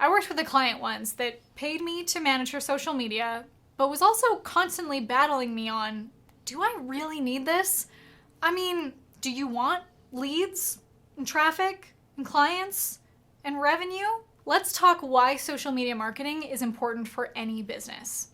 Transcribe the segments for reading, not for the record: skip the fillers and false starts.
I worked with a client once that paid me to manage her social media, but was also constantly battling me on, do I really need this? I mean, do you want leads and traffic and clients and revenue? Let's talk why social media marketing is important for any business.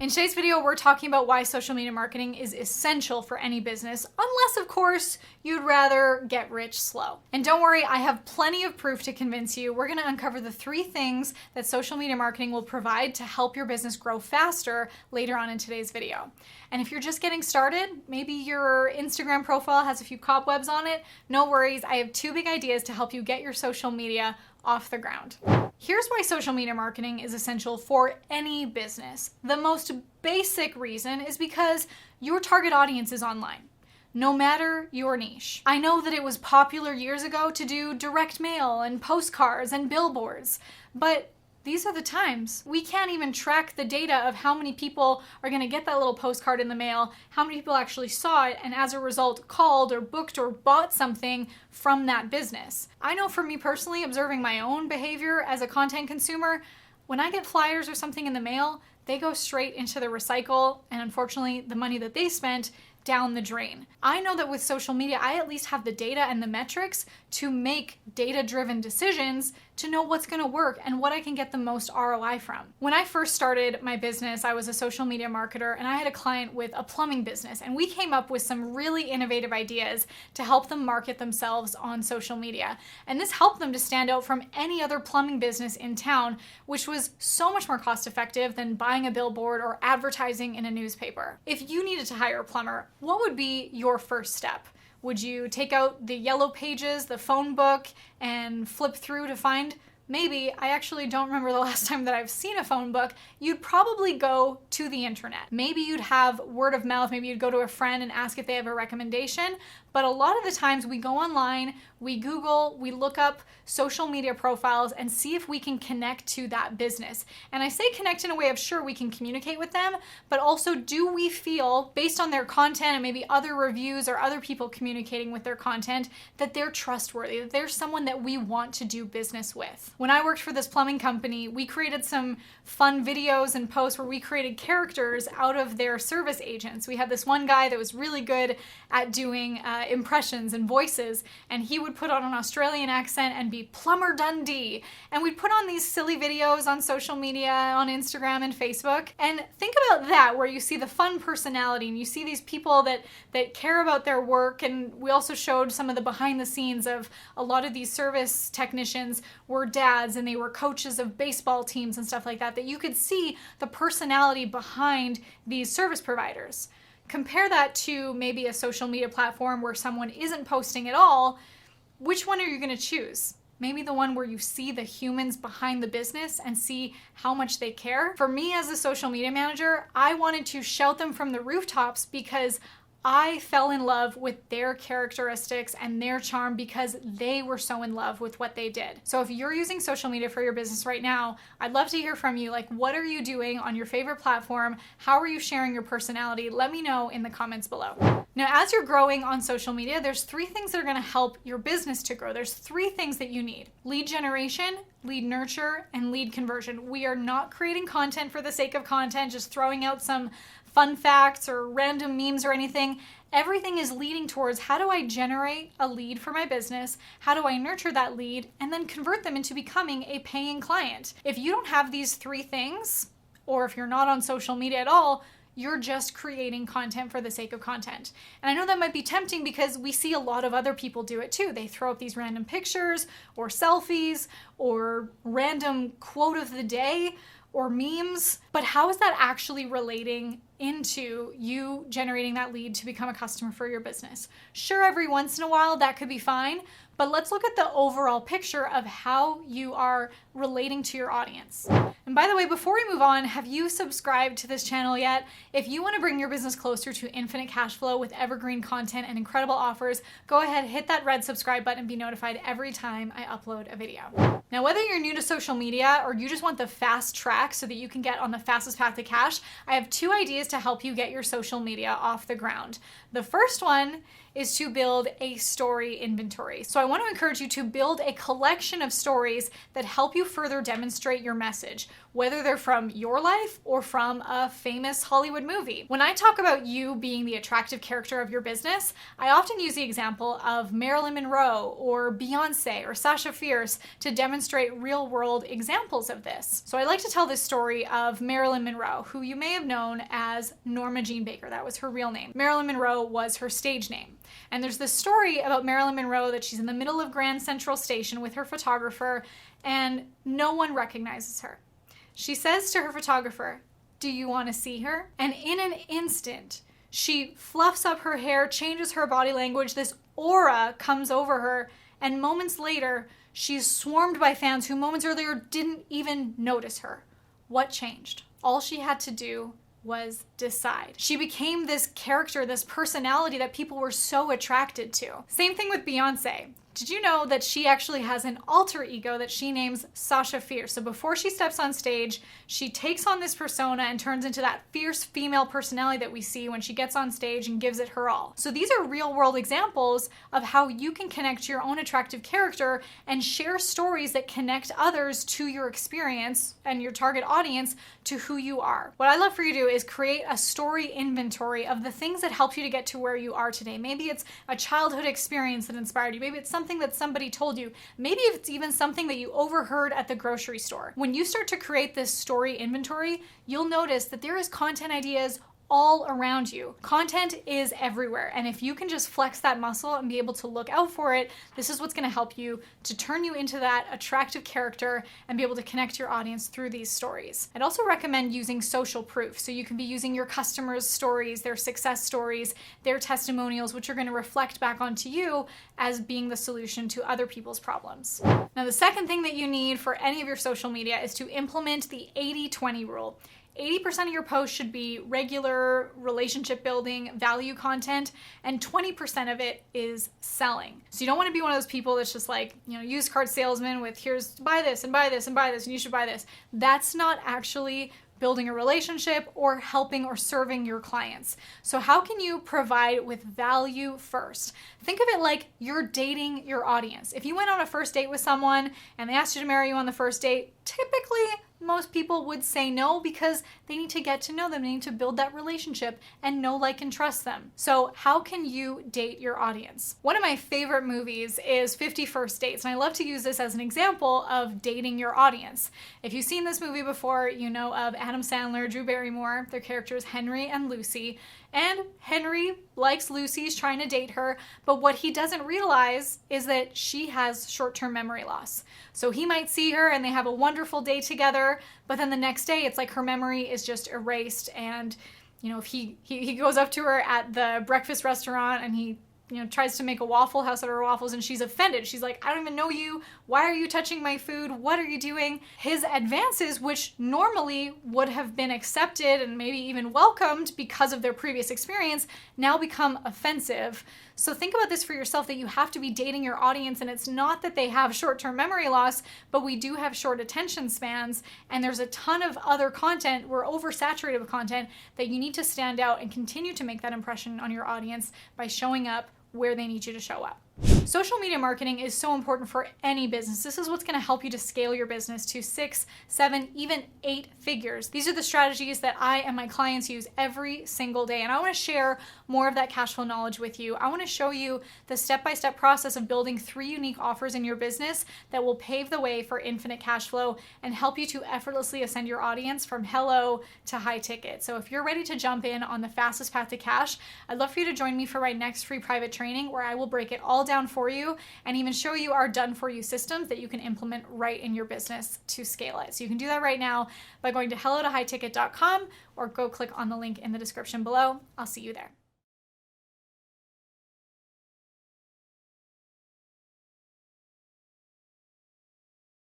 In today's video, we're talking about why social media marketing is essential for any business, unless, of course, you'd rather get rich slow. And don't worry, I have plenty of proof to convince you. We're gonna uncover the 3 things that social media marketing will provide to help your business grow faster later on in today's video. And if you're just getting started, maybe your Instagram profile has a few cobwebs on it, no worries. I have 2 big ideas to help you get your social media off the ground. Here's why social media marketing is essential for any business. The most basic reason is because your target audience is online, no matter your niche. I know that it was popular years ago to do direct mail and postcards and billboards, but these are the times. We can't even track the data of how many people are going to get that little postcard in the mail, how many people actually saw it, and as a result called or booked or bought something from that business. I know for me personally, observing my own behavior as a content consumer, when I get flyers or something in the mail, they go straight into the recycle, and unfortunately, the money that they spent down the drain. I know that with social media, I at least have the data and the metrics to make data-driven decisions to know what's gonna work and what I can get the most ROI from. When I first started my business, I was a social media marketer and I had a client with a plumbing business, and we came up with some really innovative ideas to help them market themselves on social media. And this helped them to stand out from any other plumbing business in town, which was so much more cost effective than buying a billboard or advertising in a newspaper. If you needed to hire a plumber, what would be your first step? Would you take out the yellow pages, the phone book, and flip through to find? Maybe. I actually don't remember the last time that I've seen a phone book. You'd probably go to the internet. Maybe you'd have word of mouth. Maybe you'd go to a friend and ask if they have a recommendation. But a lot of the times we go online, we Google, we look up social media profiles and see if we can connect to that business. And I say connect in a way of, sure, we can communicate with them, but also do we feel, based on their content and maybe other reviews or other people communicating with their content, that they're trustworthy, that they're someone that we want to do business with. When I worked for this plumbing company, we created some fun videos and posts where we created characters out of their service agents. We had this one guy that was really good at doing impressions and voices, and he would put on an Australian accent and be Plumber Dundee. And we'd put on these silly videos on social media, on Instagram and Facebook. And think about that, where you see the fun personality and you see these people that care about their work. And we also showed some of the behind the scenes of a lot of these service technicians were dads and they were coaches of baseball teams and stuff like that, that you could see the personality behind these service providers. Compare that to maybe a social media platform where someone isn't posting at all. Which one are you going to choose? Maybe the one where you see the humans behind the business and see how much they care. For me as a social media manager, I wanted to shout them from the rooftops because I fell in love with their characteristics and their charm because they were so in love with what they did. So if you're using social media for your business right now, I'd love to hear from you. Like, what are you doing on your favorite platform? How are you sharing your personality? Let me know in the comments below. Now, as you're growing on social media, there's 3 things that are gonna help your business to grow. There's 3 things that you need: lead generation, lead nurture, and lead conversion. We are not creating content for the sake of content, just throwing out some fun facts or random memes or anything. Everything is leading towards, how do I generate a lead for my business? How do I nurture that lead and then convert them into becoming a paying client? If you don't have these 3 things, or if you're not on social media at all, you're just creating content for the sake of content. And I know that might be tempting because we see a lot of other people do it too. They throw up these random pictures or selfies or random quote of the day or memes. But how is that actually relating into you generating that lead to become a customer for your business? Sure, every once in a while that could be fine, but let's look at the overall picture of how you are relating to your audience. And by the way, before we move on, have you subscribed to this channel yet? If you want to bring your business closer to infinite cash flow with evergreen content and incredible offers, go ahead, hit that red subscribe button and be notified every time I upload a video. Now, whether you're new to social media or you just want the fast track so that you can get on the fastest path to cash, I have 2 ideas to help you get your social media off the ground. The first one is to build a story inventory. So I want to encourage you to build a collection of stories that help you further demonstrate your message, whether they're from your life or from a famous Hollywood movie. When I talk about you being the attractive character of your business, I often use the example of Marilyn Monroe or Beyonce or Sasha Fierce to demonstrate real-world examples of this. So I like to tell this story of Marilyn Monroe, who you may have known as Norma Jean Baker. That was her real name. Marilyn Monroe was her stage name. And there's this story about Marilyn Monroe that she's in the middle of Grand Central Station with her photographer and no one recognizes her. She says to her photographer, "Do you want to see her?" And in an instant, she fluffs up her hair, changes her body language, this aura comes over her, and moments later, she's swarmed by fans who moments earlier didn't even notice her. What changed? All she had to do was decide. She became this character, this personality that people were so attracted to. Same thing with Beyonce. Did you know that she actually has an alter ego that she names Sasha Fierce? So before she steps on stage, she takes on this persona and turns into that fierce female personality that we see when she gets on stage and gives it her all. So these are real world examples of how you can connect your own attractive character and share stories that connect others to your experience and your target audience to who you are. What I love for you to do is create a story inventory of the things that help you to get to where you are today. Maybe it's a childhood experience that inspired you. Maybe it's something that somebody told you. Maybe it's even something that you overheard at the grocery store. When you start to create this story inventory, you'll notice that there is content ideas all around you. Content is everywhere. And if you can just flex that muscle and be able to look out for it, this is what's going to help you to turn you into that attractive character and be able to connect your audience through these stories. I'd also recommend using social proof. So you can be using your customers' stories, their success stories, their testimonials, which are going to reflect back onto you as being the solution to other people's problems. Now, the second thing that you need for any of your social media is to implement the 80-20 rule. 80% of your posts should be regular relationship building, value content, and 20% of it is selling. So you don't want to be one of those people that's just like, used card salesman with here's buy this and buy this and buy this and you should buy this. That's not actually building a relationship or helping or serving your clients. So how can you provide with value first? Think of it like you're dating your audience. If you went on a first date with someone and they asked you to marry you on the first date, typically most people would say no because they need to get to know them. They need to build that relationship and know, like, and trust them. So how can you date your audience? One of my favorite movies is 50 First Dates, and I love to use this as an example of dating your audience. If you've seen this movie before, you know of Adam Sandler, Drew Barrymore, their characters Henry and Lucy. And Henry likes Lucy, he's trying to date her, but what he doesn't realize is that she has short-term memory loss. So he might see her and they have a wonderful day together, but then the next day it's like her memory is just erased. And if he goes up to her at the breakfast restaurant and he tries to make a Waffle House out of her waffles and she's offended. She's like, "I don't even know you. Why are you touching my food? What are you doing?" His advances, which normally would have been accepted and maybe even welcomed because of their previous experience, now become offensive. So think about this for yourself, that you have to be dating your audience, and it's not that they have short-term memory loss, but we do have short attention spans, and there's a ton of other content. We're oversaturated with content that you need to stand out and continue to make that impression on your audience by showing up where they need you to show up. Social media marketing is so important for any business. This is what's going to help you to scale your business to 6, 7, even 8 figures. These are the strategies that I and my clients use every single day. And I want to share more of that cash flow knowledge with you. I want to show you the step-by-step process of building 3 unique offers in your business that will pave the way for infinite cash flow and help you to effortlessly ascend your audience from hello to high ticket. So if you're ready to jump in on the fastest path to cash, I'd love for you to join me for my next free private training where I will break it all down for you and even show you our done-for-you systems that you can implement right in your business to scale it. So you can do that right now by going to hellotohighticket.com or go click on the link in the description below. I'll see you there.